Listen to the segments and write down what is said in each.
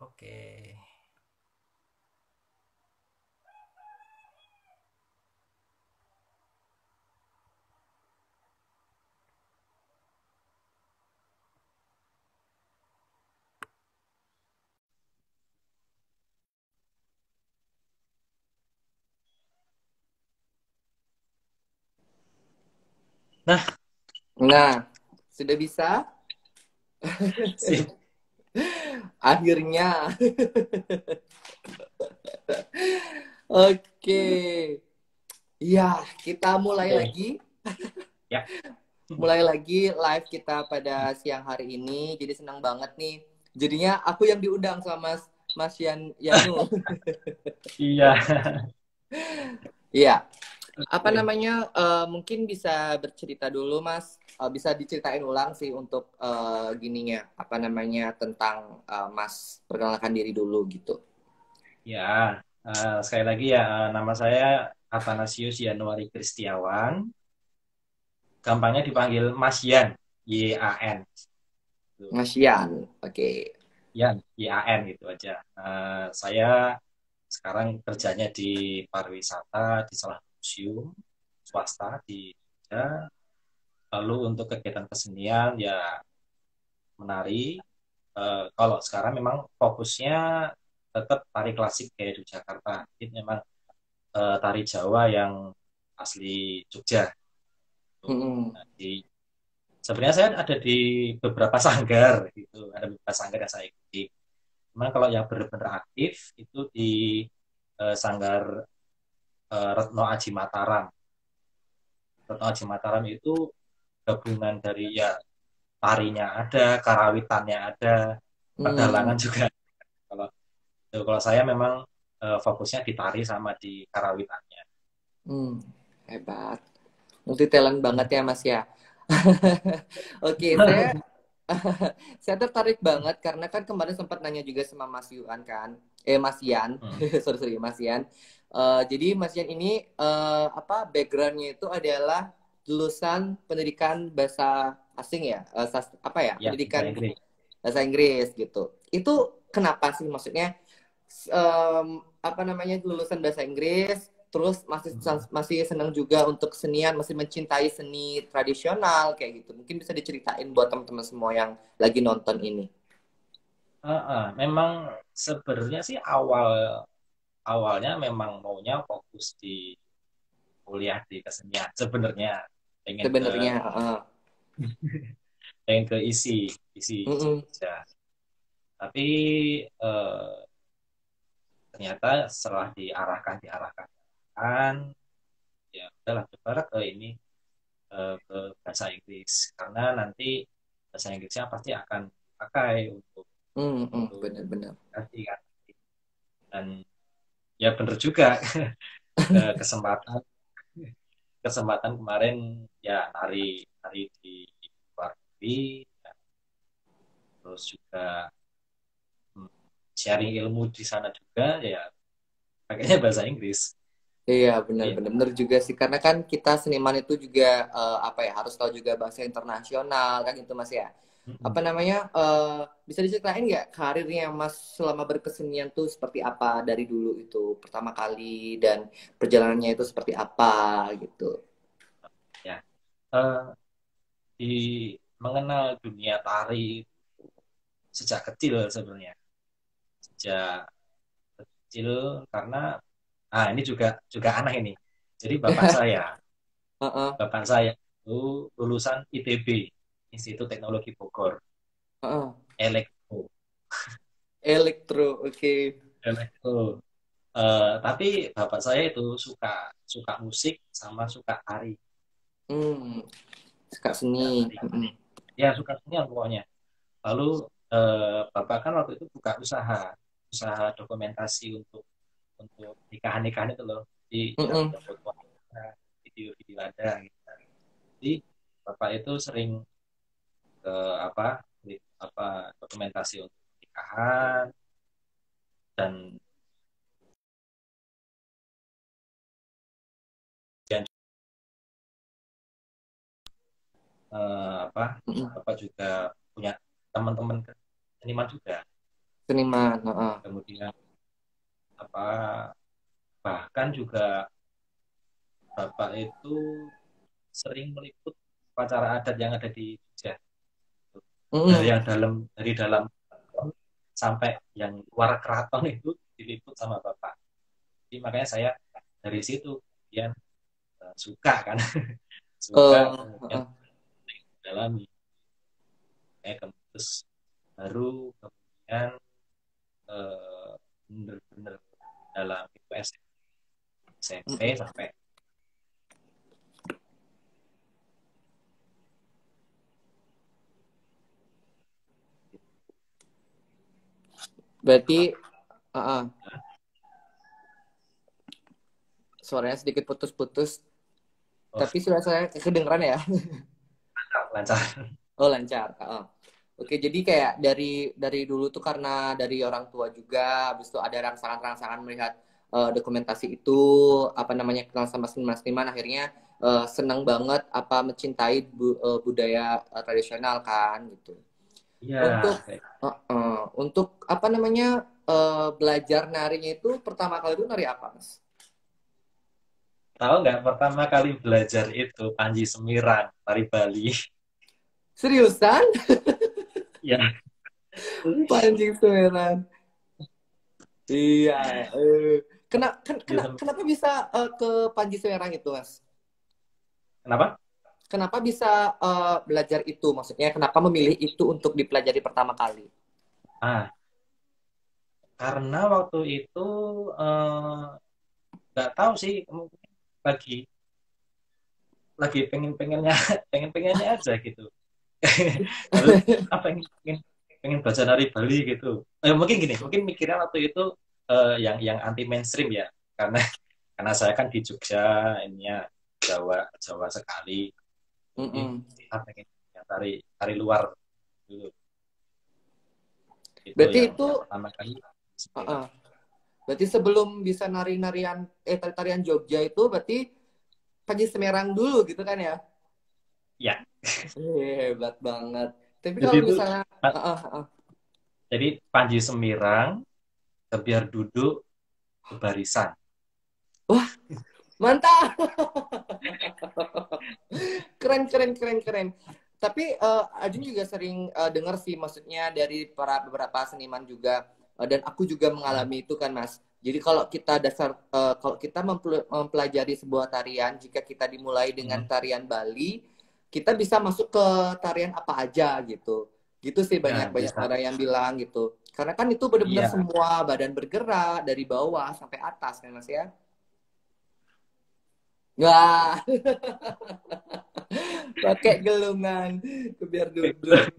Oke. Nah, Nah, sudah bisa? sip. Akhirnya. Oke. Ya, kita mulai Oke. lagi. Ya. Mulai lagi live kita pada siang hari ini. Jadi senang banget nih. Jadinya aku yang diundang sama Mas Yanu. Iya. Iya. Apa Oke. namanya? Mungkin bisa bercerita dulu, Mas. Bisa diceritain ulang sih untuk gininya. Apa namanya tentang Mas perkenalkan diri dulu gitu. Ya, sekali lagi ya, nama saya Athanasius Yanuari Kristiawan. Gampangnya dipanggil Mas Yan, Y-A-N. Gitu. Mas Yan. Oke. Yan, Y-A-N gitu aja. Saya sekarang kerjanya di pariwisata di salah satu museum swasta di Jogja. Lalu untuk kegiatan kesenian ya menari. Kalau sekarang memang fokusnya tetap tari klasik kayak di Jakarta. Ini memang tari Jawa yang asli Jogja. Mm-mm. Nah, sebenarnya saya ada di beberapa sanggar gitu, ada beberapa sanggar yang saya ikuti. Cuman kalau yang benar-benar aktif itu di sanggar Retno Aji Mataram. Retno Aji Mataram itu gabungan dari ya tarinya ada, karawitannya ada, Hmm. pedalangan juga. Kalau kalau saya memang fokusnya di tari sama di karawitannya. Hmm. Hebat. Multi talent banget ya Mas ya. Oke, saya tertarik banget karena kan kemarin sempat nanya juga sama Mas Yuan kan. Mas Yan. Hmm. Sorry, sorry, Mas Yan. Jadi Mas Yan ini apa backgroundnya itu adalah lulusan pendidikan bahasa asing ya. Apa ya? Ya, bahasa Pendidikan Inggris. bahasa Inggris gitu. Itu kenapa sih maksudnya apa namanya lulusan bahasa Inggris terus Hmm. masih senang juga untuk kesenian, masih mencintai seni tradisional kayak gitu. Mungkin bisa diceritain buat teman-teman semua yang lagi nonton ini. Memang sebenarnya sih awalnya memang maunya fokus di kuliah di kesenian. Sebenarnya pengen ke Sebenarnya, pengen ke isi mm-mm, Jogja. Tapi eh, ternyata setelah diarahkan kan ya udahlah coba ke ini ke bahasa Inggris karena nanti bahasa Inggrisnya pasti akan pakai mm-mm, untuk benar-benar. nanti kan. Dan ya bener juga kesempatan kesempatan kemarin ya nari nari di luar negeri ya, terus juga hmm, sharing ilmu di sana juga ya pakainya bahasa Inggris. Iya, Iya. benar-benar benar juga sih. Karena kan kita seniman itu juga apa ya harus tahu juga bahasa internasional kan gitu Mas ya. Apa Mm-mm. namanya? Bisa diceritain nggak karirnya Mas selama berkesenian tuh seperti apa dari dulu itu pertama kali dan perjalanannya itu seperti apa gitu. Ya. Eh, di mengenal dunia tari sejak kecil sebenarnya sejak kecil karena ini juga juga aneh ini. Jadi Heeh, bapak saya itu lulusan ITB, Institut Teknologi Bogor, heeh. elektro, Elektro, oke. elektro. Tapi bapak saya itu suka suka musik sama suka tari, Hmm, suka suka seni. tari. Mm-mm. Ya suka semua pokoknya. Lalu bapak kan waktu itu buka usaha dokumentasi untuk nikahan-nikahan itu loh. Jadi ya Mm-mm. ada foto ada, video-video ada gitu. Jadi bapak itu sering ke apa apa dokumentasi untuk nikahan dan dan apa Mm-mm. bapak juga punya teman-teman seniman juga. Seniman. Heeh. Kemudian apa bahkan juga Bapak itu sering meliput upacara adat yang ada di Jogja. Dari Mm-mm. yang dalam keraton sampai yang luar keraton itu diliput sama Bapak. Jadi makanya saya dari situ kemudian suka kan, suka kemudian Heeh. dalami, terus baru kemudian eh, benar-benar dalam itu SMP Mm-mm. sampai Berarti apa heeh, suaranya sedikit putus-putus, oh, tapi suara saya kedengeran ya. lancar. Oh, lancar. Heeh. Oke, jadi kayak dari dulu tuh karena dari orang tua juga, habis itu ada rangsangan-rangsangan melihat dokumentasi itu, apa namanya, kenal sama seniman-seniman, akhirnya senang banget apa mencintai budaya tradisional kan gitu. Iya, Untuk kayak untuk apa namanya belajar narinya itu pertama kali itu nari apa, Mas? tahu nggak pertama kali belajar itu Panji Semirang, tari Bali. Seriusan? Ya, Panjing Sumeran. Iya. Kenapa bisa ke Panji Sumeran itu, Mas? kenapa? Kenapa bisa belajar itu? Maksudnya kenapa memilih itu untuk dipelajari pertama kali? Ah, karena waktu itu nggak tahu sih, mungkin lagi pengen-pengennya pengen-pengennya aja gitu. Lalu pengen baca nari Bali gitu. Mungkin gini, mungkin mikirnya waktu itu yang anti mainstream ya, karena saya kan di Jogja, ininya Jawa Jawa sekali. Jadi Mm-mm. kita pengen yang tari tari luar dulu. Itu Berarti itu yang pertama kali uh-uh. Semirang. Berarti sebelum bisa nari-narian tari-tarian Jogja itu berarti Panji Semerang dulu gitu kan ya? Ya, Hebat banget. Tapi jadi kalau itu misalnya jadi Panji Semirang, Kebiar Duduk, Bebarisan. wah, mantap. Keren keren keren keren. Tapi Ajun juga sering dengar sih, maksudnya dari para beberapa seniman juga, dan aku juga mengalami itu kan, Mas. Jadi kalau kita mempelajari sebuah tarian, jika kita dimulai dengan Hmm. tarian Bali, kita bisa masuk ke tarian apa aja gitu. Gitu sih, Ya, banyak bisa. orang yang bilang gitu. Karena kan itu benar-benar Iya, semua badan bergerak dari bawah sampai atas kan, Mas ya. Wah, pakai gelungan biar duduk.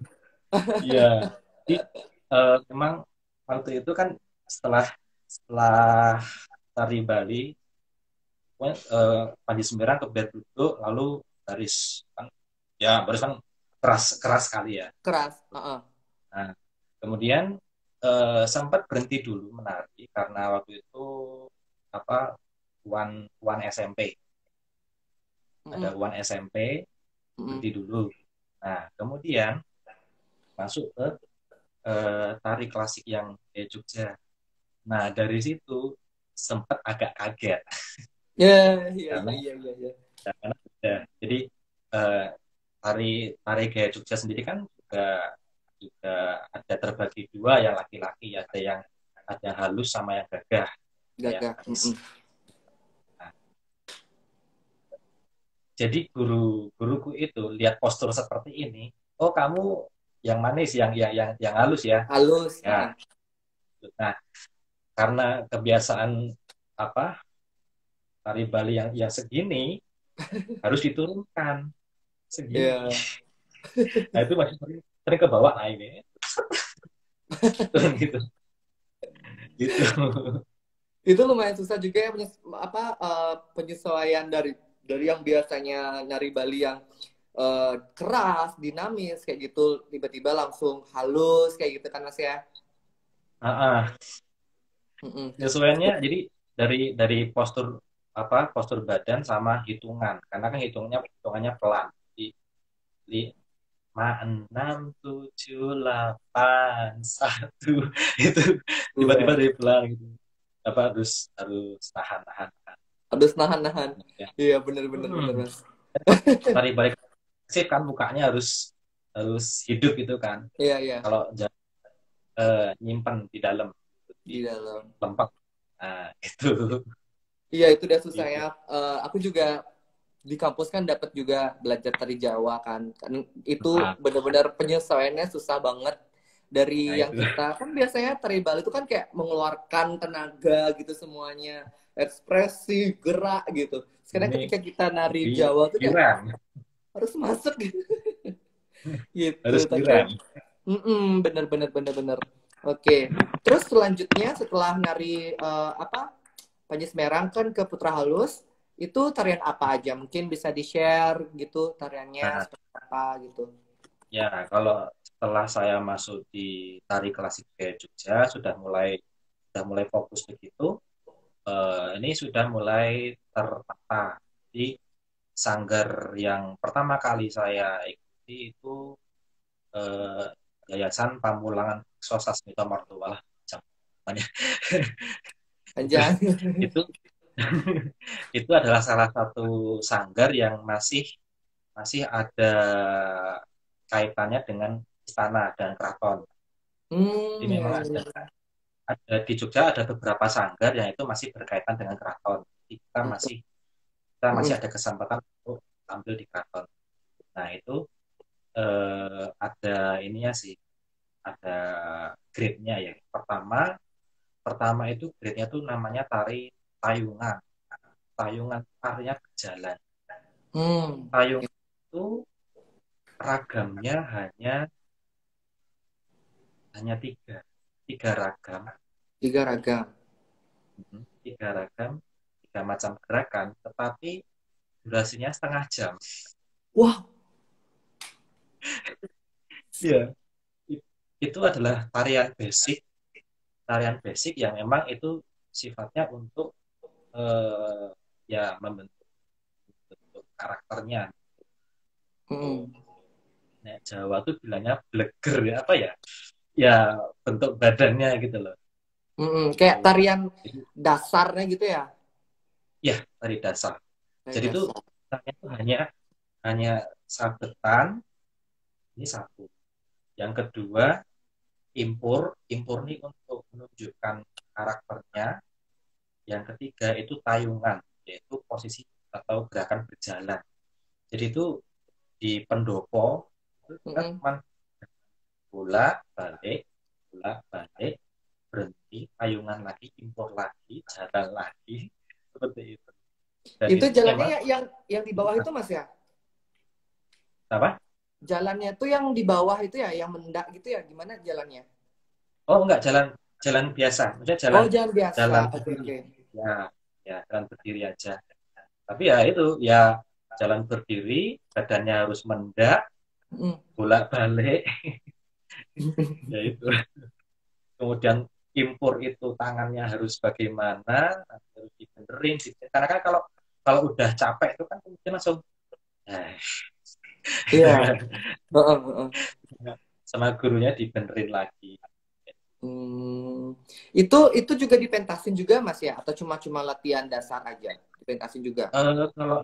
iya. Jadi memang waktu itu kan setelah setelah tari Bali, Panji Semirang Kebiar Duduk, lalu baris kan, ya baris kan keras keras sekali ya. Keras. Nah, kemudian sempat berhenti dulu menari karena waktu itu apa Wan SMP, ada Mm-mm. Wan SMP, Mm-mm. berhenti dulu. Nah, kemudian masuk ke tari klasik yang di Jogja. Nah, dari situ sempat agak kaget Ya, iya, iya, karena iya, iya, iya. jadi eh, tari tari gaya Jogja sendiri kan juga juga ada terbagi dua, yang laki-laki, ada yang ada halus sama yang gagah, ada yang Gagah. baris. Mm-mm. Nah, jadi guruku itu lihat postur seperti ini, oh kamu yang manis, yang halus ya. Halus. Ya, nah karena kebiasaan apa tari Bali yang segini harus diturunkan segini. Iya. Nah itu masih sering ke bawah, nah ini turun gitu gitu. Itu lumayan susah juga ya, penyesuaian dari yang biasanya nyari Bali yang keras, dinamis kayak gitu, tiba-tiba langsung halus kayak gitu kan, Mas ya. Mm-mm. Penyesuaiannya jadi dari postur postur badan sama hitungan, karena kan hitungannya pelan. Jadi 6, 7, 8, 1 itu tiba-tiba Dua. dari belakang gitu. Apa harus harus tahan. Harus nahan-nahan. Ya. Iya, bener-bener bener, Hmm. Mas. Kalau tari balik sih kan mukanya harus harus hidup gitu kan. Iya, iya, Kalau nyimpen di dalam di di dalam. lempeng. Nah, itu Iya, itu udah susah ya. itu. Aku juga di kampus kan dapat juga belajar tari Jawa kan. Kan itu Nah, benar-benar penyesuaiannya susah banget. nah Dari yang itu. kita kan biasanya tari Bali itu kan kayak mengeluarkan tenaga gitu semuanya, ekspresi, gerak gitu. Sekarang Ini ketika kita nari di Jawa tuh kayak Iran harus masuk gitu. Gitu. harus Tapi Iran. bener bener. Oke. Terus selanjutnya setelah nari apa Panji Semerang kan ke Putra Halus, itu tarian apa aja? Mungkin bisa di-share gitu tariannya Nah, seperti apa gitu. ya kalau setelah saya masuk di tari klasik Gaya Jogja sudah mulai fokus begitu. Ini sudah mulai tertata di sanggar yang pertama kali saya ikuti itu eh, Yayasan Pamulangan Sosasmita Martowalah namanya. Panjang. itu itu adalah salah satu sanggar yang masih masih ada kaitannya dengan istana dan keraton. Jadi Ya, memang ya. ada di Jogja ada beberapa sanggar yang itu masih berkaitan dengan keraton. Jadi kita masih Mm, ada kesempatan untuk tampil di keraton. Nah itu ada ininya sih, ada grade-nya ya. Pertama pertama itu grade-nya tuh namanya tari tayungan. Tayungan artinya berjalan. Oke. Tayungan itu ragamnya hanya hanya tiga ragam. Tiga ragam. Tiga ragam, tiga macam gerakan, tetapi durasinya setengah jam. Wah, Iya, itu adalah tarian basic yang memang itu sifatnya untuk eh, ya membentuk karakternya. mm, Nah, Jawa tuh bilangnya bleger ya apa ya? Ya bentuk badannya gitu loh. kayak Itu. tarian Jadi, dasarnya gitu ya. ya tari dasar. Tari Jadi itu dasar. itu hanya hanya sabetan ini satu. Yang kedua impor ini untuk menunjukkan karakternya. Yang ketiga itu tayungan, yaitu posisi atau gerakan berjalan. Jadi itu di pendopo itu kita Mm-mm. cuma bolak balik berhenti, tayungan lagi, impor lagi, jalan lagi, seperti itu. Dan Itu itu jalannya memang yang di bawah itu Mas ya? apa? Jalannya tuh yang di bawah itu ya, yang mendak gitu ya? Gimana jalannya? Oh enggak, jalan jalan biasa, maksudnya Oh, jalan jalan biasa. jalan Oke, berdiri. oke. Ya, ya jalan berdiri aja. Tapi ya itu ya jalan berdiri, badannya harus mendak, Mm. bolak-balik, ya itu. Kemudian impor itu tangannya harus bagaimana, harus dibenerin. Karena kan kalau kalau udah capek itu kan kemudian langsung eh, gitu Iya. kan. Heeh, heeh. Sama gurunya dibenerin lagi. Hmm, itu juga dipentasin juga Mas ya atau cuma latihan dasar aja? Dipentasin juga. Kalau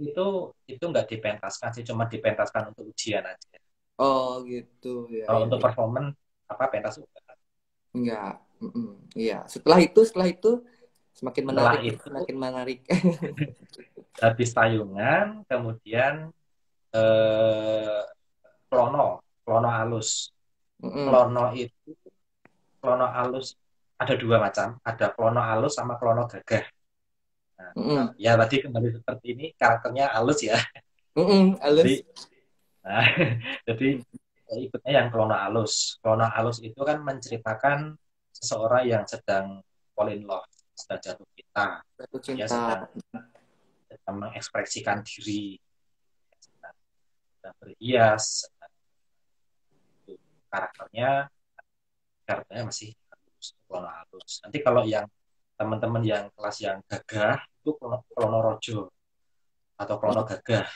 itu nggak dipentaskan sih, cuma dipentaskan untuk ujian aja. Oh, gitu. Ya, Kalau ya, untuk ya. performance apa pentas enggak. Enggak. Iya. Setelah itu semakin Setelah menarik, itu semakin menarik. habis tayungan, kemudian eh, klono, klono halus. Mm-mm. Klono itu klono halus ada dua macam, ada klono halus sama klono gagah. Nah, Mm-mm. ya tadi kembali seperti ini karakternya halus ya. Jadi, Halus. nah, jadi ikutnya yang klono halus. Klono halus itu kan menceritakan seseorang yang sedang fall in love, sedang jatuh cinta, Jatuh dia cinta. sedang mengekspresikan diri, sedang berhias, karakternya karakternya masih halus, klono halus. Nanti kalau yang teman-teman yang kelas yang gagah itu klono rojo atau klono gagah,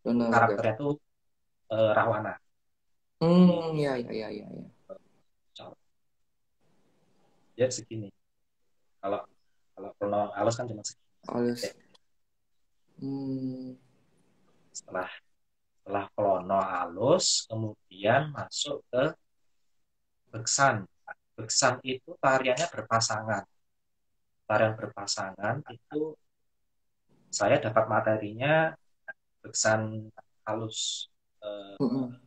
Benar, karakternya tuh Rahwana. Ya, ya, ya, ya, ya. Ya segini. Kalau kalau prono halus kan cuma segini. Oke. Halus. Hmm. Setelah setelah prono halus, kemudian masuk ke beksan. Beksan itu tariannya berpasangan. Tarian berpasangan itu saya dapat materinya beksan halus, Mm-mm.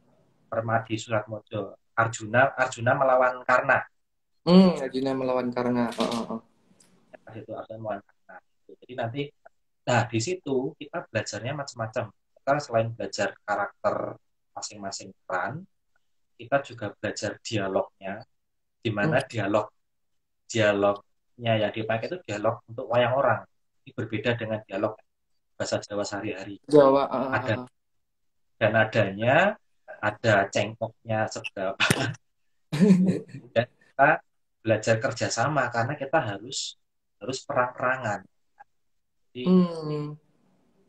Permadi Suratmojo. Arjuna melawan Karna. Arjuna melawan Karna. Itu Arjuna melawan Karna. Jadi nanti, nah di situ kita belajarnya macam-macam. Kita selain belajar karakter masing-masing peran, kita juga belajar dialognya, di mana dialognya yang dipakai itu dialog untuk wayang orang. Ini berbeda dengan dialog bahasa Jawa sehari-hari. Jawa. Ada dan adanya, ada cengkoknya seberapa. Dan kita belajar kerjasama karena kita harus perang-perangan. Jadi Hmm.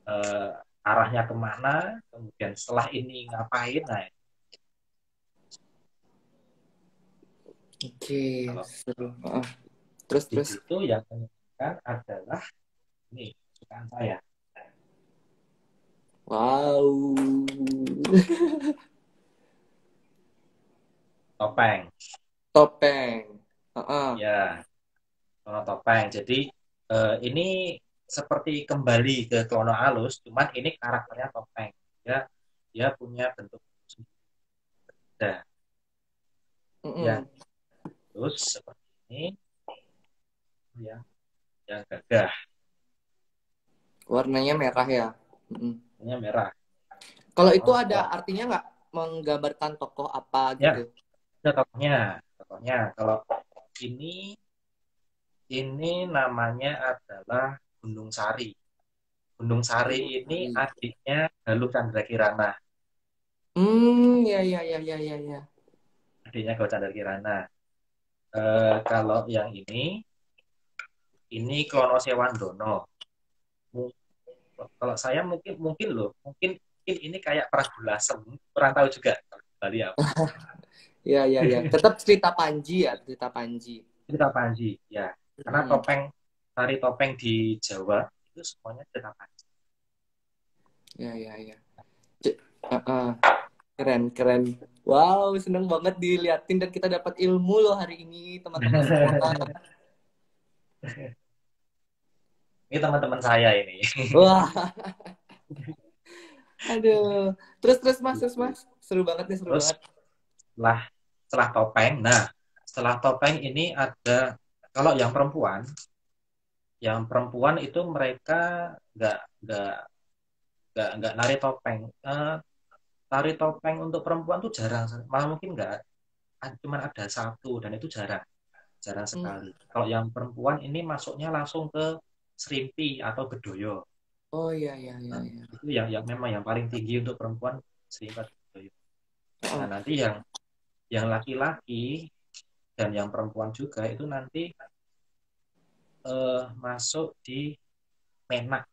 eh, arahnya kemana, kemudian setelah ini ngapain. Nah, Oke, kalau seru. Terus, di terus. situ yang menentukan adalah ini kesukaan saya, Wow. topeng. Topeng. Ya, Klono topeng. Jadi ini seperti kembali ke Klono Alus, cuman ini karakternya topeng. Dia dia punya bentuk beda. Ya, Mm-mm. terus seperti ini, ya, yang gagah, Warnanya merah ya. Mm-mm. ini merah. Kalau itu Oh, ada artinya nggak menggambarkan tokoh apa ya, gitu? ada tokohnya. Tokohnya kalau ini namanya adalah Gunung Sari. Gunung Sari Gunung ini Sari. adiknya Galuh Candra Kirana. Ya, ya, ya, ya, ya, ya. Adiknya Galuh Candra Kirana. Kalau yang ini Klono Sewandono. Kalau saya mungkin mungkin loh, mungkin ini kayak Prabu Lasem. Kurang tahu juga kalau di Bali apa. Ya, ya, ya. Tetap cerita Panji ya, cerita Panji. Cerita Panji, ya. Karena Mm. tari topeng di Jawa itu semuanya cerita Panji. Ya, ya, ya. Uh-uh. Keren, keren. Wow, seneng banget diliatin dan kita dapat ilmu loh hari ini, teman-teman semua. Ini teman-teman saya ini. Wah, aduh. Terus Mas, terus Gitu. Mas. Seru banget nih, seru Terus banget. setelah setelah topeng, nah setelah topeng ini ada, kalau yang perempuan itu mereka nggak nggak nari topeng. Tari topeng untuk perempuan tuh jarang, malah mungkin nggak, cuma ada satu dan itu jarang, jarang Hmm. sekali. Kalau yang perempuan ini masuknya langsung ke serimpi atau bedoyo. Oh iya, iya, iya, Nah, iya. itu yang memang yang paling tinggi untuk perempuan, serimpi atau bedoyo. Nah, Oh. nanti yang laki-laki dan yang perempuan juga itu nanti masuk di menak.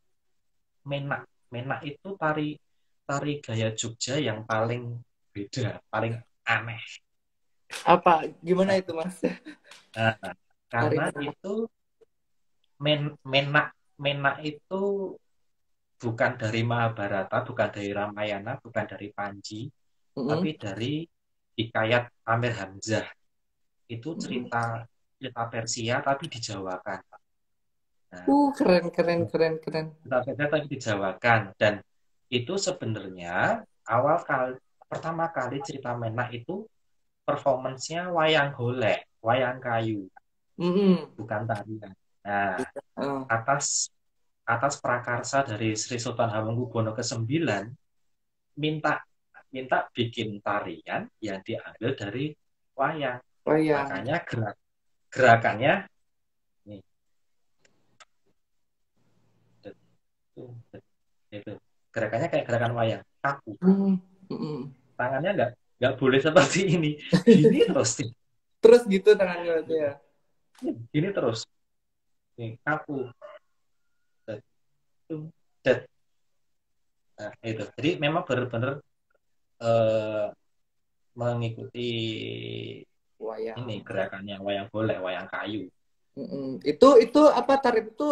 Menak. Menak itu tari tari gaya Jogja yang paling beda, paling aneh. Apa? Gimana itu, Mas? Nah, Hari karena ini. itu menak menak itu bukan dari Mahabharata, bukan dari Ramayana, bukan dari Panji, tapi Mm-mm. dari Hikayat Amir Hamzah. Itu Mm-mm. cerita cerita Persia tapi dijawakan. Nah, Keren, keren, keren, keren. cerita Persia tapi dijawakan, dan itu sebenarnya awal kali pertama kali cerita Menak itu performance-nya wayang golek, wayang kayu, Mm-mm. bukan tarian. Nah, Oh. atas atas prakarsa dari Sri Sultan Hamengkubuwono ke-9 minta minta bikin tarian yang diambil dari wayang. Oh iya. Makanya gerakannya nih, itu gerakannya kayak gerakan wayang, kaku. Mm-mm. Tangannya nggak boleh seperti ini, gini terus nih, Terus gitu tangannya berarti ya. gini terus nih, kaku. Nah, itu jadi memang benar-benar, eh, mengikuti Wayang. ini gerakannya wayang golek, wayang kayu. Itu apa tarian itu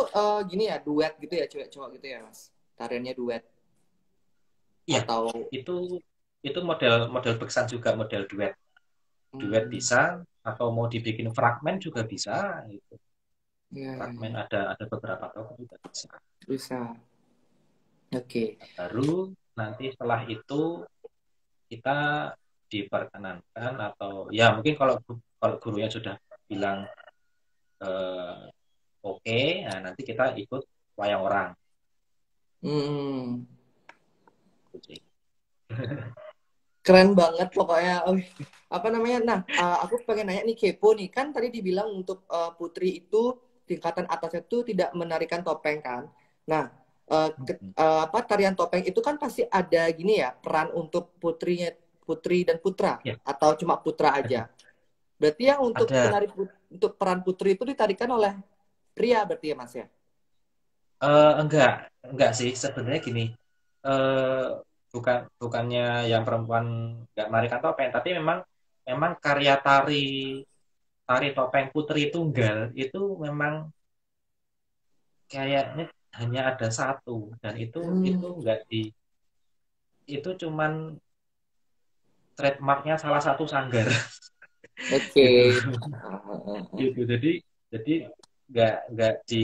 gini ya, duet gitu ya, cewek cowok gitu ya, Mas? Tariannya duet Iya, atau itu itu model model beksan juga, model duet. Duet hmm, bisa, atau mau dibikin fragmen juga bisa gitu. ya, ya, Fragmen ya. ada beberapa tokoh juga bisa. Bisa. Oke. Nah, baru nanti setelah itu kita diperkenankan, atau ya mungkin kalau kalau gurunya sudah bilang eh, oke, nah nanti kita ikut wayang orang. Hmm, keren banget pokoknya. Apa namanya? Nah, aku pengen nanya nih kepo nih. Kan tadi dibilang untuk putri itu tingkatan atasnya itu tidak menarikan topeng kan. Nah, apa tarian topeng itu kan pasti ada gini ya, peran untuk putrinya, putri dan putra Ya, atau cuma putra aja. Berarti yang untuk ada. untuk peran putri itu ditarikan oleh pria berarti ya, Mas ya? Enggak sih, sebenarnya gini, eh bukannya yang perempuan nggak menarikan topeng, tapi memang memang karya tari tari topeng Putri Tunggal itu memang kayaknya hanya ada satu, dan itu Hmm, enggak di itu cuman trademarknya salah satu sanggar. oke. Gitu. Ah. Gitu. Jadi nggak di,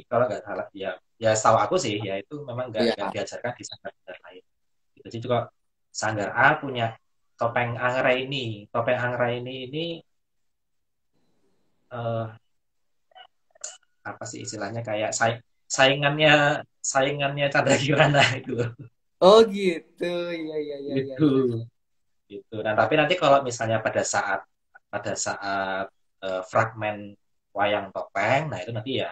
kalau nggak salah ya, ya setahu aku sih ya, itu memang nggak Ya. diajarkan di sanggar lain. Jadi juga Sanggar A punya topeng angrai ini. Topeng angrai ini eh, apa sih istilahnya, kayak saingannya saingannya Chandra Kirana itu. Oh gitu. Iya, iya, iya, iya, Itu iya. gitu. Nah, tapi nanti kalau misalnya pada saat fragmen wayang topeng, nah itu nanti ya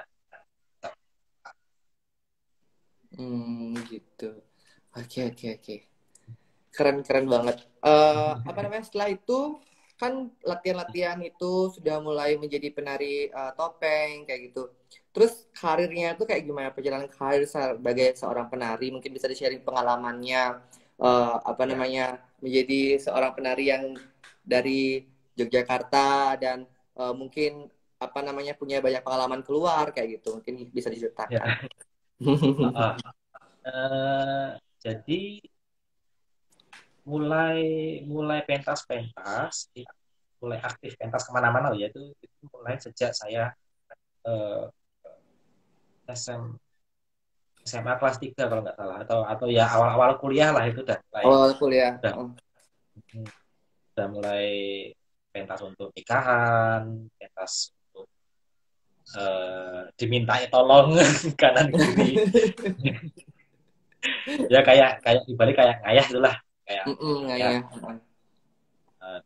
Gitu. Oke, oke, oke. Keren, keren banget. Apa namanya? Setelah itu kan latihan-latihan itu sudah mulai menjadi penari topeng kayak gitu. Terus karirnya itu kayak gimana? Perjalanan karir sebagai seorang penari, mungkin bisa di-sharing pengalamannya apa ya namanya menjadi seorang penari yang dari Yogyakarta dan mungkin apa namanya punya banyak pengalaman keluar kayak gitu. Mungkin bisa diceritakan. ya. Uh, jadi mulai mulai pentas-pentas, mulai aktif pentas kemana-mana ya, itu mulai sejak saya eh, SM, SMA kelas 3 kalau nggak salah, atau ya awal-awal kuliah lah, itu Awal kuliah. udah udah mulai pentas untuk nikahan, pentas untuk dimintai tolong kanan kiri, ya kayak kayak dibalik kayak ngayah itulah, kayak Nggak ngayah. ya.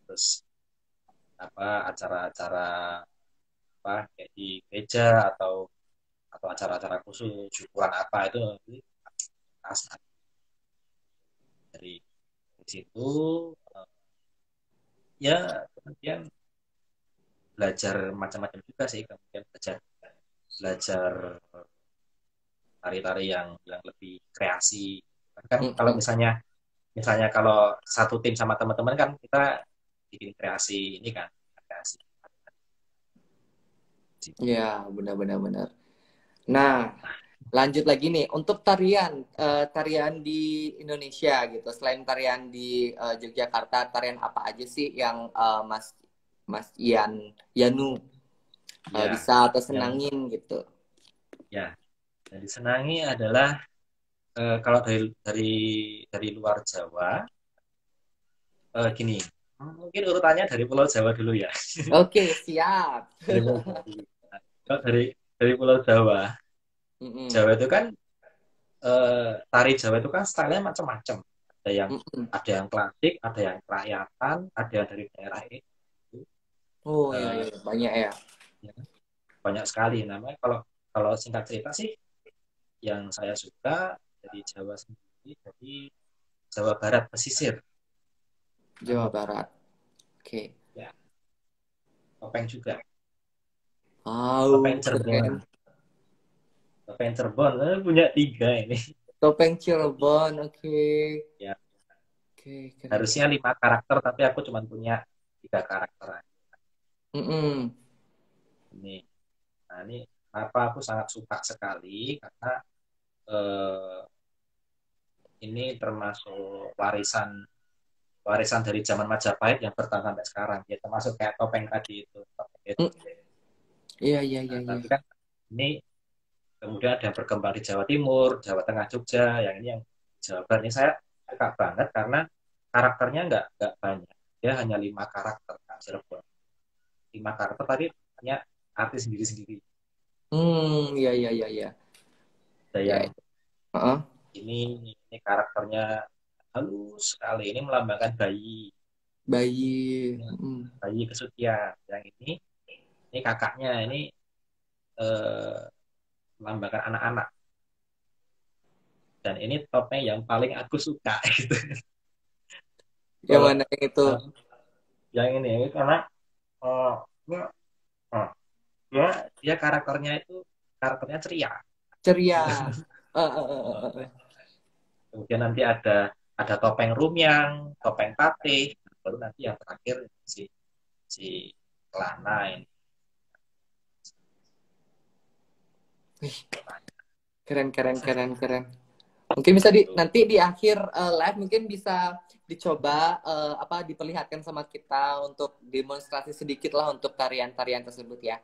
Terus apa acara-acara apa kayak di gereja, atau acara-acara khusus syukuran apa itu asal dari situ. eh, Ya kemudian belajar macam-macam juga sih, kemudian belajar belajar tari-tari yang lebih kreasi. Kan kalau Mm-mm. misalnya misalnya kalau satu tim sama teman-teman kan kita bikin kreasi ini kan, kreasi. Ya, benar-benar benar. Nah, lanjut lagi nih untuk tarian tarian di Indonesia gitu. Selain tarian di Yogyakarta, tarian apa aja sih yang Mas Mas Yanu Ya, bisa atau yang senangin gitu? ya yang disenangi adalah kalau dari luar Jawa, gini, mungkin urutannya dari Pulau Jawa dulu ya. Oke, siap. Dari Pulau Jawa dulu. Nah, kalau dari Pulau Jawa, Mm-mm. Jawa itu kan tari Jawa itu kan stylenya macam-macam. Ada yang Mm-mm. ada yang klasik, ada yang kerakyatan, ada yang dari daerah itu. Oh ya, ya, Eh, banyak ya. ya, banyak sekali namanya. Kalau kalau singkat cerita sih, yang saya suka dari Jawa sendiri, dari Jawa Barat pesisir. Jawa Barat. Oke. Ya, topeng juga. Topeng Wow, Cirebon. keren. Topeng Cirebon punya 3 ini. Topeng Cirebon, oke. Ya, Oke, keren. Harusnya 5 karakter, tapi aku cuma punya 3 karakter aja. Mm-mm. Ini, nah ini kenapa aku sangat suka sekali karena eh, ini termasuk warisan warisan dari zaman Majapahit yang bertahan sampai sekarang. Ya termasuk kayak topeng tadi itu. Topeng itu. Mm. Iya, iya, iya, Nah, iya. tapi kan ini kemudian ada yang berkembang di Jawa Timur, Jawa Tengah, Jogja. Yang ini yang Jawa Barat ini saya suka banget karena karakternya nggak banyak. Dia hanya 5 karakter Kak Cirebon. 5 karakter tadi hanya artis sendiri-sendiri. Iya, iya, iya, iya. Ada Ya. yang Heeh. ini karakternya halus sekali. Ini melambangkan bayi. Bayi. Ini Mm. bayi kesucian. Yang ini kakaknya. Ini eh, melambangkan anak-anak. Dan ini topnya yang paling aku suka gitu. Yang Kalau mana yang itu? yang ini karena uh, uh, dia dia karakternya ceria. Ceria. Eh. Kemudian nanti ada topeng rumyang, topeng patih, baru nanti yang terakhir si si Kelana ini. Wih, keren, keren, keren, keren. Mungkin bisa nanti di akhir live mungkin bisa dicoba apa diperlihatkan sama kita untuk demonstrasi sedikit lah untuk tarian-tarian tersebut ya.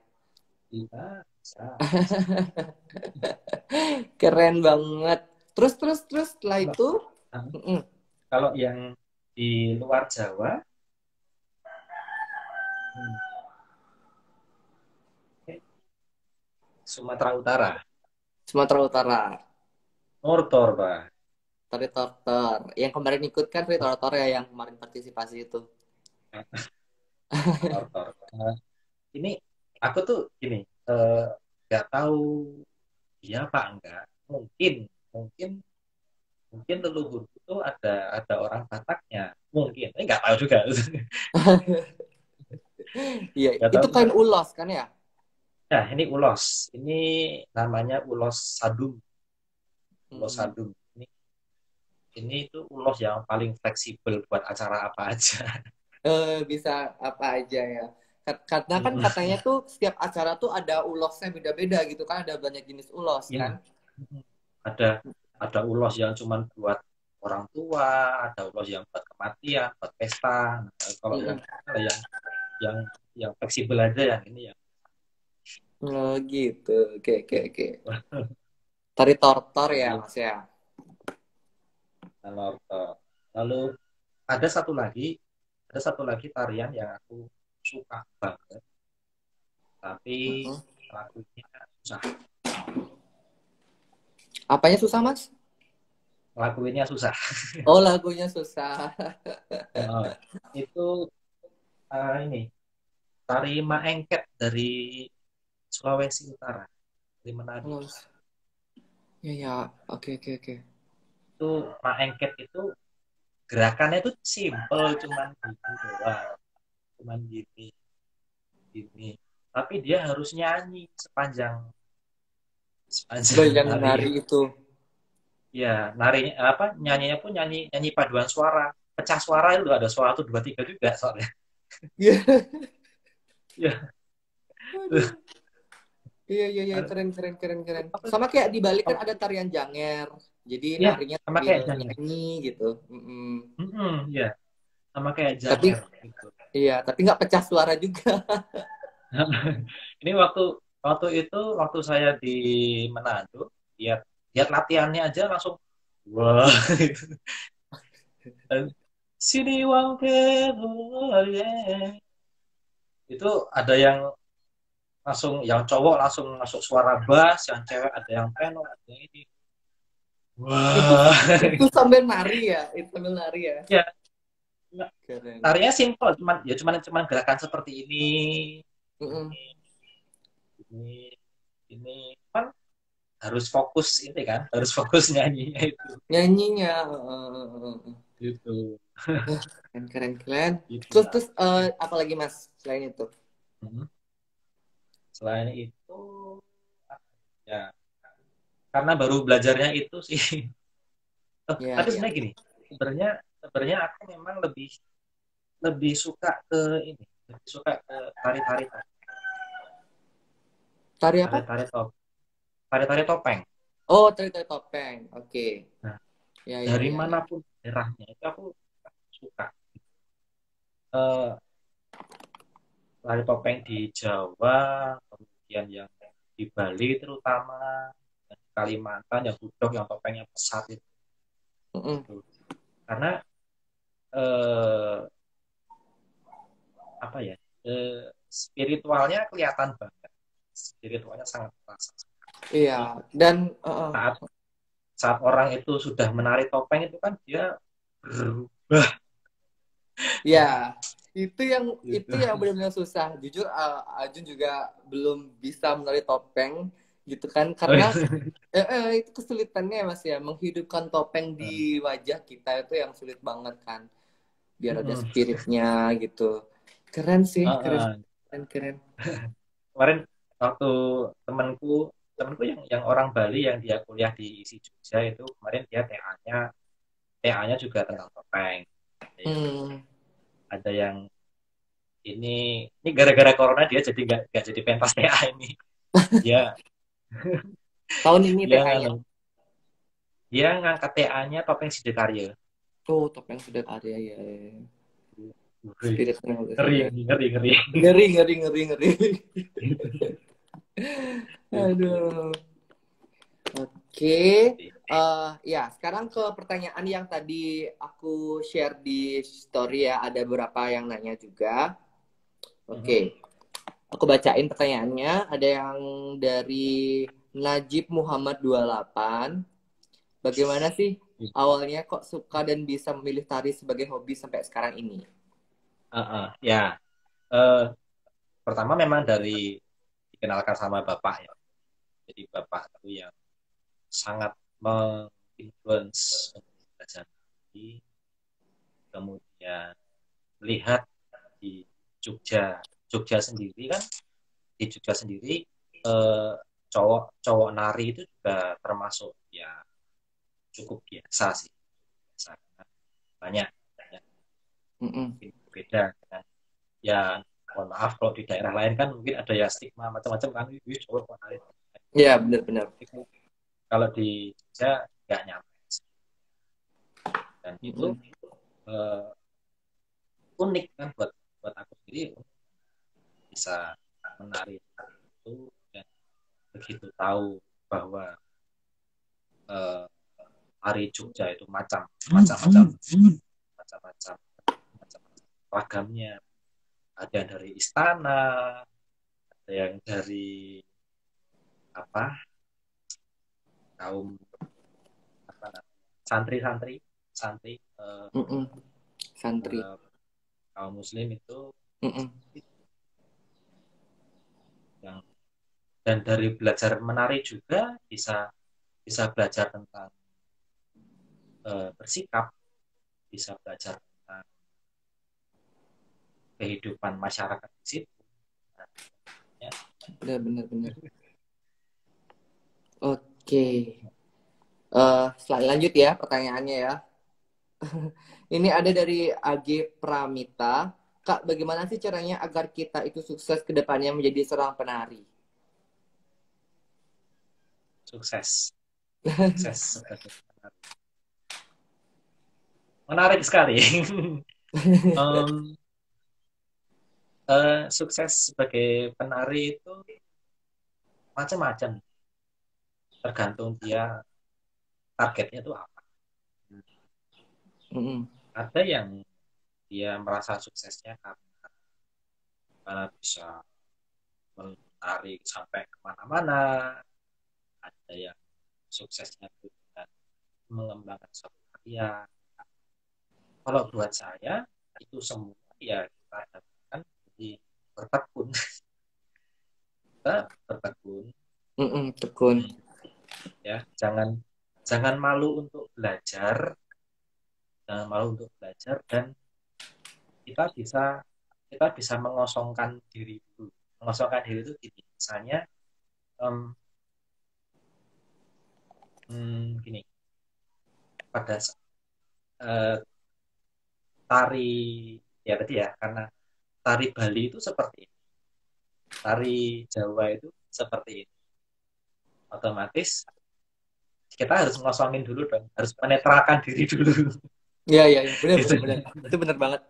Iya, bisa. Keren banget. Terus setelah Kalau, itu, mm-mm. kalau yang di luar Jawa, Sumatera Utara, Sumatera Utara, Nortor, Pak. Tari Tortor. Yang kemarin ikut kan Tari Tortor ya yang kemarin partisipasi itu. Nortor. Ini aku tuh gini, eh, nggak tahu dia apa enggak. Mungkin, mungkin, mungkin leluhurku tuh ada orang Bataknya. Mungkin, ini nggak tahu juga. Iya, Nggak tahu itu juga. kain ulos kan ya? Nah, ini ulos. Ini namanya ulos sadum. Ulos Mm-mm. sadum. Ini tuh ulos yang paling fleksibel buat acara apa aja. Bisa apa aja ya. Karena kan katanya tuh setiap acara tuh ada ulosnya beda-beda gitu kan, ada banyak jenis ulos Ya, kan. ada ada ulos yang cuma buat orang tua, ada ulos yang buat kematian, buat pesta. Nah, kalau Mm-mm. yang yang fleksibel aja yang ini ya. Oh gitu, oke. Tari tortor ya Lalu mas ya. lalu ada satu lagi tarian yang aku suka banget, tapi Mm-mm. lagunya susah. Apanya susah mas? Lagunya susah. Oh lagunya susah. Oh, itu ini tari maengket dari Sulawesi Utara, dari Manado. Oh, ya ya, oke. Itu maengket itu gerakannya itu simple, cuman gini doang, cuman gini, gini. Tapi dia harus nyanyi sepanjang Sepanjang hari. nari itu. Ya, narinya apa nyanyinya pun nyanyi nyanyi paduan suara. Pecah suara itu ada suara tuh dua tiga juga soalnya. Iya. Ya, Aduh. Iya, keren. Sama kayak di Bali kan ada tarian janger. Jadi ya narinya sama sambil kayak Janger. nyanyi gitu. Mm-mm. Ya, sama kayak Tapi Janger gitu. iya, tapi nggak pecah suara juga. Ini waktu saya di Manado, lihat lihat latihannya aja langsung wah gitu. Sini wang itu ada yang yang cowok langsung masuk suara bass, yang cewek ada yang tenor, ada yang ini. Itu Wah, itu sambil nari ya, itu sambil nari ya. ya Keren. tarinya simpel, cuman gerakan seperti Mm-mm. ini, ini kan harus fokus ini kan, harus fokus nyanyinya itu, Nyanyinya. gitu, Keren. gitu Terus lah. terus apa lagi Mas selain itu? Hmm. Selain itu, ya karena baru belajarnya itu sih. Ya, Tapi ya. sebenarnya gini, sebenarnya sebenarnya aku memang lebih lebih suka ke ini, lebih suka ke tari-tari Tari apa? tari-tari top, tari-tari topeng. Oh, tari-tari topeng. Oke. Nah, Ya, ya, dari ya, ya. manapun daerahnya itu aku suka. Eh, tari topeng di Jawa, kemudian yang di Bali terutama, dan di Kalimantan yang budok, yang topengnya besar itu. Mm-mm. Karena eh, apa ya, spiritualnya kelihatan banget, spiritualnya sangat terasa. Iya. Jadi Dan saat saat orang itu sudah menari topeng itu kan dia berubah ya, itu gitu. yang benar-benar susah. Jujur, Ajun juga belum bisa menari topeng gitu kan, karena itu kesulitannya ya, Mas ya, menghidupkan topeng di wajah kita itu yang sulit banget kan, biar ada spiritnya gitu. Keren sih, keren, keren, keren. Kemarin waktu temanku temanku yang orang Bali yang dia kuliah di ISI Jogja itu kemarin dia TA-nya juga tentang topeng. Hmm. Ada yang ini gara-gara corona dia jadi nggak jadi pentas TA ini. Dia Tahun ini dia TA-nya. nganu dia ngangkat TA-nya topeng Sidekarya. Oh, topeng sudah ada ya, ya. Ngeri, Spiritnya ngeri, udah. ngeri, ngeri. Ngeri, ngeri, ngeri, ngeri. Gitu. Aduh. Oke. Ya, sekarang ke pertanyaan yang tadi aku share di story ya. Ada beberapa yang nanya juga. Oke. Aku bacain pertanyaannya. Ada yang dari Najib Muhammad 28. Bagaimana sih awalnya kok suka dan bisa memilih tari sebagai hobi sampai sekarang ini? Ya, eh, pertama memang dari dikenalkan sama bapak ya. Jadi bapak itu yang sangat menginfluence untuk belajar tari. Kemudian melihat di Jogja, Jogja sendiri kan, di Jogja sendiri eh, cowok cowok nari itu juga termasuk ya cukup biasa sih, biasa. Banyak, banyak Mm-mm. mungkin beda dengan ya, mohon maaf kalau di daerah lain kan mungkin ada ya stigma macam-macam kan, wih cowok kok nari. Ya, benar-benar. Kalau di Jogja nggak nyampe, dan itu Mm-mm. eh, unik kan buat buat aku sendiri, bisa menari itu dan begitu tahu bahwa eh, tari Jogja itu macam-macam macam-macam ragamnya, ada yang dari istana, ada yang dari apa kaum apa namanya, santri-santri santri Mm-mm. Santri. eh, kaum muslim itu Mm-mm. yang, dan dari belajar menari juga bisa bisa belajar tentang bersikap, bisa belajar tentang kehidupan masyarakat di situ. Nah, ya. Benar-benar, benar. Oke. Lanjut ya pertanyaannya ya. Ini ada dari AG Pramita. Kak, bagaimana sih caranya agar kita itu sukses ke depannya menjadi seorang penari? Sukses, sukses sebagai penari. Menarik sekali. um, Sukses sebagai penari itu macam-macam, tergantung dia targetnya itu apa. Mm-mm. Ada yang dia merasa suksesnya karena bisa menari sampai kemana-mana, ada yang suksesnya itu dengan mengembangkan suatu karya. Kalau buat saya itu semua ya kita dapatkan di bertekun. Kita bertekun, Mm-mm, tekun. ya jangan jangan malu untuk belajar, jangan malu untuk belajar, dan kita bisa kita bisa mengosongkan diri dulu. Mengosongkan diri itu gini, misalnya um, gini, pada tari ya tadi ya, karena tari Bali itu seperti ini, tari Jawa itu seperti ini, otomatis kita harus ngosongin dulu dong, harus menetralkan diri dulu. Iya, iya, iya. Benar, Itu benar, benar. Itu benar banget.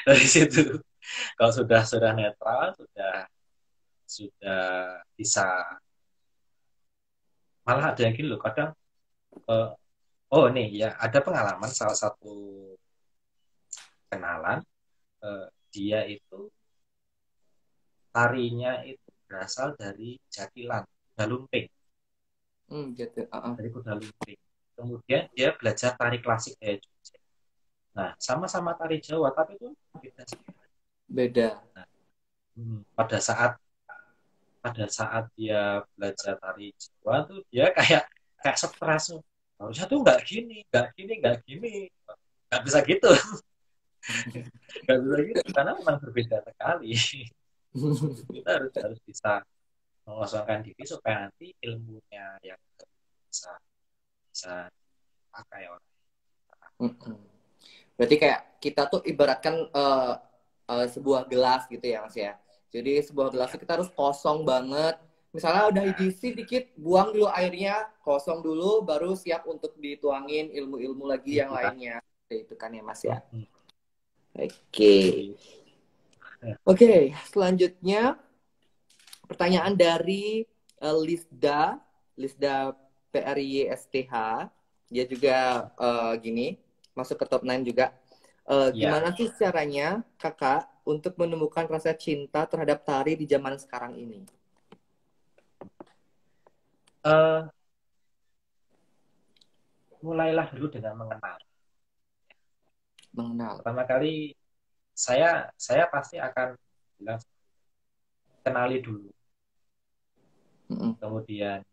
dari situ, kalau sudah netral, sudah bisa, malah ada yang gini loh kadang, eh, oh nih ya ada pengalaman salah satu kenalan, dia itu tarinya itu berasal dari Jatilan, Kuda Lumping, Gitu. dari Kuda Lumping. Kemudian dia belajar tari klasik kayak Jogja. Nah, sama-sama tari Jawa, tapi itu beda sekali. Beda. Nah, pada saat dia belajar tari Jawa tuh dia kayak kayak stres tuh. Harusnya tuh nggak gini, nggak gini, nggak gini, nggak bisa gitu, nggak bisa gitu karena memang berbeda sekali. Kita harus bisa mengosongkan diri supaya nanti ilmunya yang bisa bisa dipakai orang. Mm-mm. Berarti kayak kita tuh ibaratkan sebuah gelas gitu ya Mas ya. Jadi sebuah gelas Ya, itu kita harus kosong banget. Misalnya udah ya, diisi dikit, buang dulu airnya, kosong dulu, baru siap untuk dituangin ilmu-ilmu lagi yang ya. lainnya. Itu kan ya Mas ya. Hmm, Oke. gitu. Oke, selanjutnya pertanyaan dari Lisda, Lisda PRYSTH. Dia juga gini, masuk ke top 9 juga. Ya, Gimana sih caranya kakak untuk menemukan rasa cinta terhadap tari di zaman sekarang ini? eh, mulailah dulu dengan mengenal. Mengenal. Pertama kali saya pasti akan bilang kenali dulu, Mm-mm. kemudian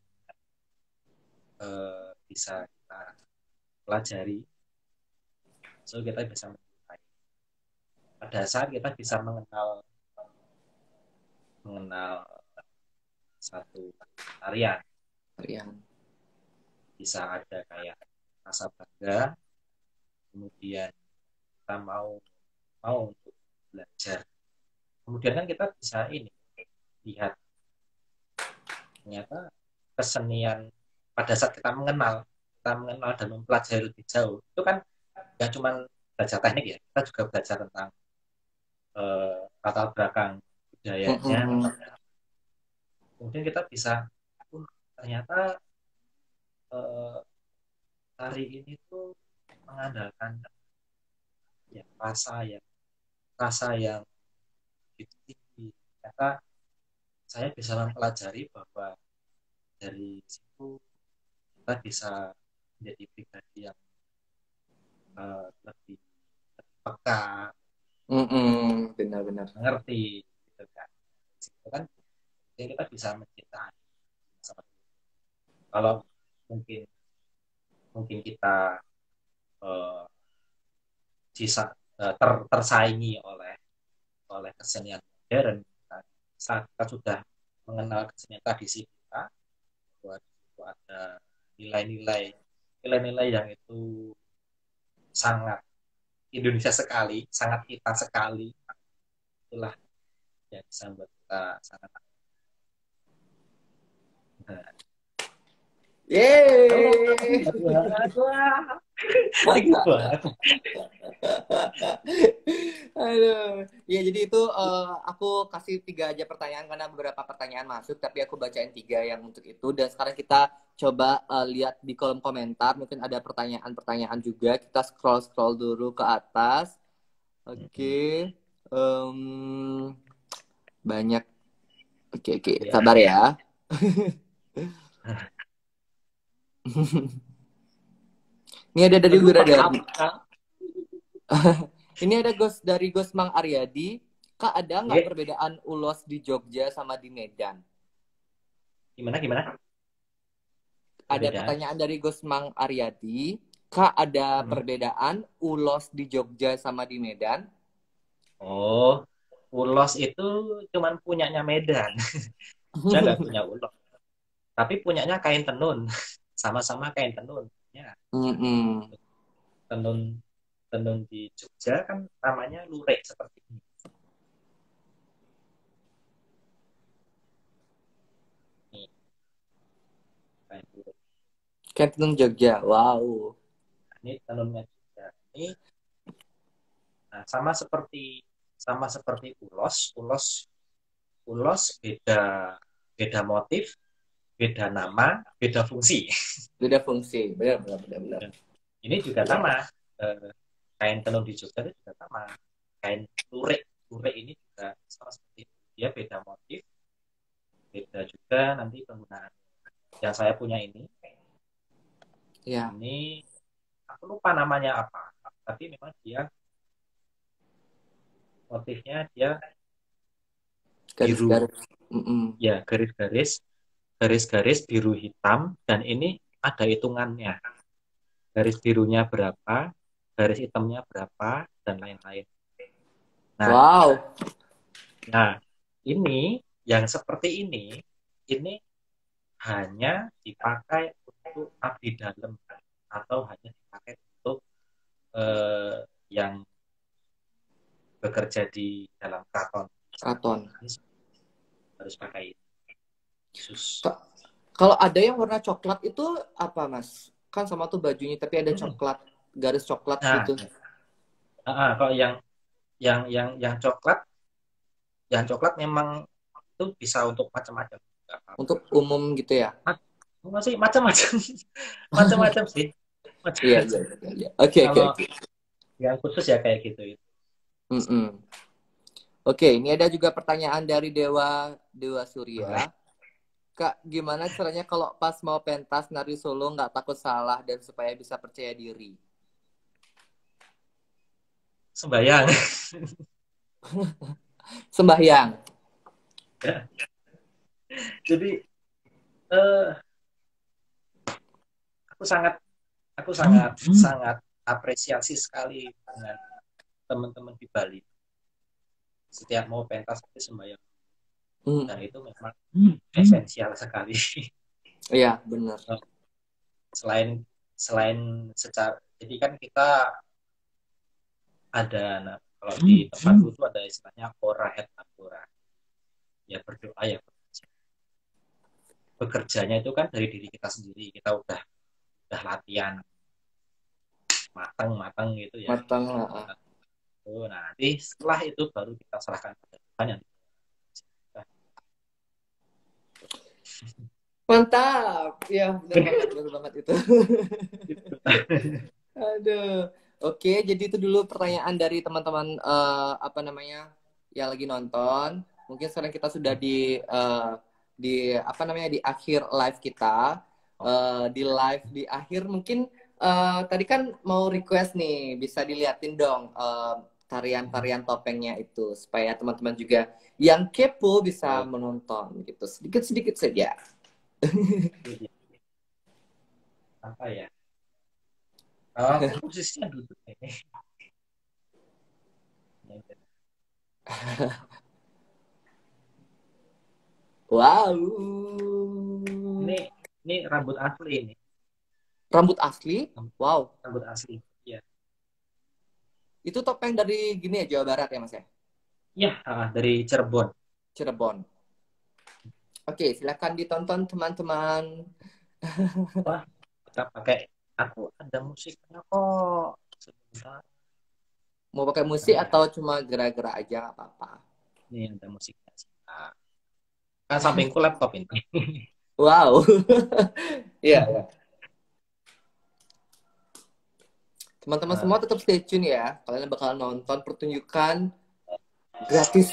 bisa kita pelajari, so kita bisa mencintai. Pada saat kita bisa mengenal mengenal satu tarian, Tarian. bisa ada kayak rasa bangga, kemudian kita mau mau untuk belajar, kemudian kan kita bisa ini lihat ternyata kesenian pada saat kita mengenal dan mempelajari lebih jauh itu kan nggak cuma belajar teknik ya, kita juga belajar tentang latar belakang budayanya, Mm-mm. kemudian kita bisa ternyata eh, tari ini tuh mengandalkan ya rasa yang begitu tinggi. Ternyata saya bisa mempelajari bahwa dari situ kita bisa menjadi pribadi yang lebih peka, Mm-mm. Benar-benar. mengerti, gitu kan. Itu kan jadi kita bisa mencintai sama. Kalau mungkin mungkin kita eh, tersaingi oleh kesenian modern, saat kita sudah mengenal kesenian tradisi kita, bahwa itu ada nilai-nilai nilai-nilai yang itu sangat Indonesia sekali, sangat kita sekali, itulah yang bisa membuat kita sangat. Nah, Yeay! tinggi banget. Aduh. Ya, jadi itu aku kasih 3 aja pertanyaan karena beberapa pertanyaan masuk, tapi aku bacain 3 yang untuk itu. Dan sekarang kita coba lihat di kolom komentar, mungkin ada pertanyaan-pertanyaan juga. Kita scroll-scroll dulu ke atas. Oke. Em, banyak. Oke, oke. Ya. Sabar ya. Ini ada dari Aduh, pakai Wiradari. apa? Ini ada dari Gosmang Aryadi. Kak, ada nggak Ya, perbedaan ulos di Jogja sama di Medan? gimana? Ada Perbedaan. pertanyaan dari Gosmang Aryadi. Kak, ada Hmm. perbedaan ulos di Jogja sama di Medan? Oh, ulos itu cuman punyanya Medan. Saya nggak punya ulos, tapi punyanya kain tenun. Sama-sama kain tenun. Ya, Mm-mm. tenun tenun di Jogja kan namanya lurik seperti ini. Nih, kain lurik. Kain tenun Jogja. Wow. Ini tenunnya Jogja. Ini nah, sama seperti ulos, ulos beda beda motif, beda nama, beda fungsi. Beda fungsi. Benar, benar, benar, benar. Ini juga Ya. sama. Kain tenun di Jogja itu juga sama. Kain lurik, lurik ini juga sama seperti itu. Dia beda motif, beda juga nanti penggunaan. Yang saya punya Ya. ini aku lupa namanya apa, tapi memang dia motifnya dia biru, Garis-garis. Mm-mm. ya garis-garis biru hitam dan ini ada hitungannya. Garis birunya berapa, garis hitamnya berapa dan lain-lain. Nah, Wow. nah ini yang seperti ini hanya dipakai untuk abdi dalam atau hanya dipakai untuk yang bekerja di dalam keraton. Keraton. Harus pakai khusus. Kalau ada yang warna coklat itu apa, Mas? Kan sama tuh bajunya, tapi ada coklat, garis coklat Nah, gitu. kalau yang coklat memang itu bisa untuk macam-macam. Untuk umum gitu ya? Masih macam-macam, macam-macam sih. Iya, Macam-macam. iya, iya, iya. Oke, oke, Kalau oke. yang khusus ya kayak gitu. Mm-mm. Oke, ini ada juga pertanyaan dari Dewa Dewa Boleh. Surya. Kak, gimana caranya kalau pas mau pentas nari solo nggak takut salah dan supaya bisa percaya diri? Sembayang. Sembahyang. Ya. Jadi eh, aku sangat sangat apresiasi sekali dengan teman-teman di Bali. Setiap mau pentas pasti sembahyang dan itu memang esensial sekali. Iya, benar. selain selain secara jadi kan kita ada kalau di tempatku itu ada istilahnya ora et labora, ya berdoa ya bekerja. Bekerjanya itu kan dari diri kita sendiri, kita udah latihan matang gitu ya. Matang. Nah nanti setelah itu baru kita serahkan ke Tuhan yang Mantap. Ya, benar banget itu. Aduh. Oke, jadi itu dulu pertanyaan dari teman-teman apa namanya yang lagi nonton. Mungkin sekarang kita sudah di apa namanya di akhir live kita. Di live di akhir mungkin tadi kan mau request nih bisa diliatin dong tarian-tarian topengnya itu supaya teman-teman juga yang kepo bisa menonton gitu sedikit-sedikit saja. apa ya. Aku posisinya duduk ini. Wow. Ini rambut asli ini. Rambut asli? Wow. Rambut asli. Iya. Itu topeng dari gini ya, Jawa Barat ya, Mas ya? Iya, dari Cirebon. Cirebon. Oke, silakan ditonton teman-teman. Wah, kita pakai. Aku ada musiknya kok. Sebentar. Mau pakai musik atau cuma gerak-gerak aja nggak apa-apa. Ini ada musiknya. Kan sampingku laptop ini. Wow. Iya, ya. Teman-teman semua tetap stay tune ya. Kalian bakal nonton pertunjukan gratis.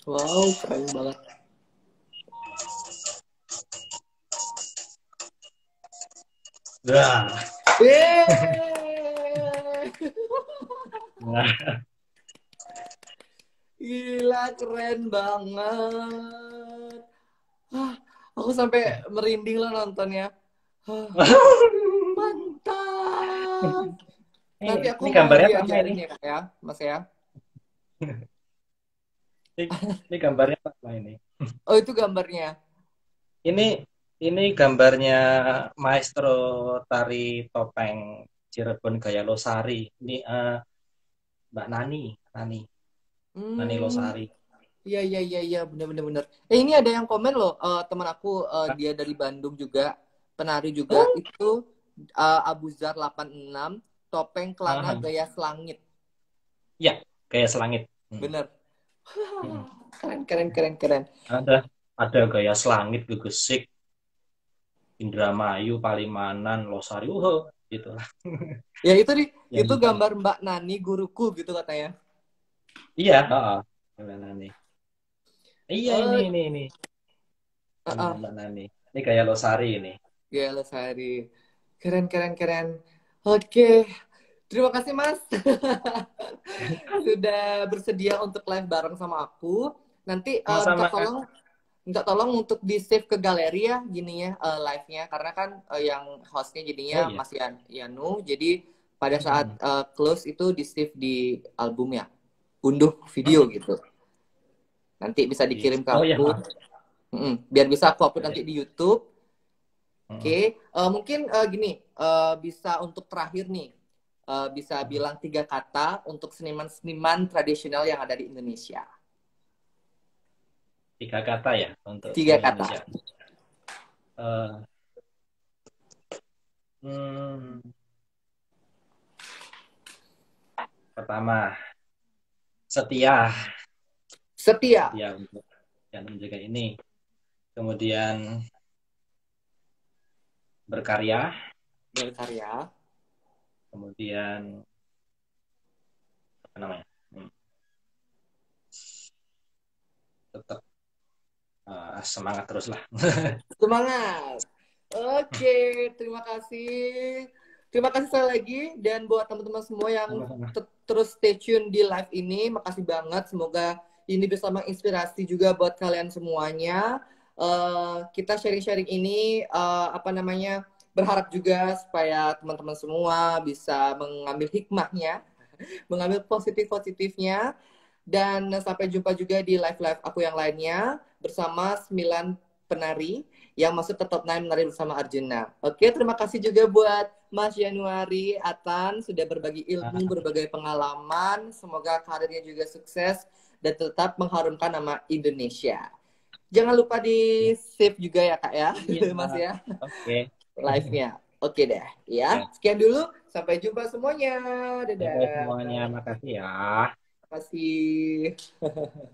Wow, keren banget. Wah. Yeay! Nah, Gila, keren banget. Ah, aku sampai merinding lah nontonnya. Ah, mantap. Nanti aku ini mau gambarnya apa ini? diajarin ya, Kak ya, Mas ya. Ini, ini gambarnya apa ini? Oh, itu gambarnya. Ini ini gambarnya maestro tari topeng Cirebon Gaya Losari. Ini Mbak Nani, Nani, Nani Hmm, Losari. iya, iya, iya, iya, bener, bener. Ini ada yang komen loh, teman aku, dia dari Bandung juga, penari juga, Oh, itu Abuzar 86, topeng kelana aha. gaya selangit. Ya, Gaya Selangit. Hmm. Bener. Hmm. Keren, keren, keren, keren. Ada Gaya Selangit, Gegesik, Indramayu, Palimanan, Losari. Gitu. Ya itu nih, Yang itu juga. gambar Mbak Nani guruku gitu katanya. Iya, Mbak Nani. Iya, Oh, ini. Ini uh, Mbak Nani. Ini Gaya Losari ini. ya Lesari. Keren, keren, keren. Oke, terima kasih Mas sudah bersedia untuk live bareng sama aku. Nanti Sama-sama, Kak. minta tolong untuk di save ke galeri ya, gini ya live-nya, karena kan yang hostnya Oh jadinya iya. Mas Yanu. Jadi pada saat Hmm. close itu di save di album ya, unduh video gitu. Nanti bisa dikirim ke Oh iya. aku. Biar bisa aku upload Boleh. nanti di YouTube. Hmm. Oke, mungkin gini, bisa untuk terakhir nih, bisa bilang 3 kata untuk seniman-seniman tradisional yang ada di Indonesia. 3 kata ya untuk Tiga seni kata. Indonesia. Eh, hmm, Pertama, setia, Setia, setia untuk yang menjaga ini. Kemudian berkarya, berkarya, kemudian apa namanya? Hmm, Tetap semangat terus lah. semangat. Oke, terima kasih. Terima kasih sekali lagi. Dan buat teman-teman semua yang Sama-sama. terus stay tune di live ini, makasih banget. Semoga ini bisa menginspirasi juga buat kalian semuanya. Kita sharing-sharing ini, apa namanya, berharap juga supaya teman-teman semua bisa mengambil hikmahnya, mengambil positif-positifnya. Dan sampai jumpa juga di live-live aku yang lainnya bersama 9 penari yang masuk ke top 9 menari bersama Arjuna. Oke, terima kasih juga buat Mas Januari Atan sudah berbagi ilmu, berbagai pengalaman. Semoga karirnya juga sukses dan tetap mengharumkan nama Indonesia. Jangan lupa di save juga ya Kak ya, Iya. Mas ya, Oke. live-nya. Oke deh, ya. Ya. Sekian dulu. Sampai jumpa semuanya. Sampai Dadah. semuanya. Makasih ya. Terima kasih.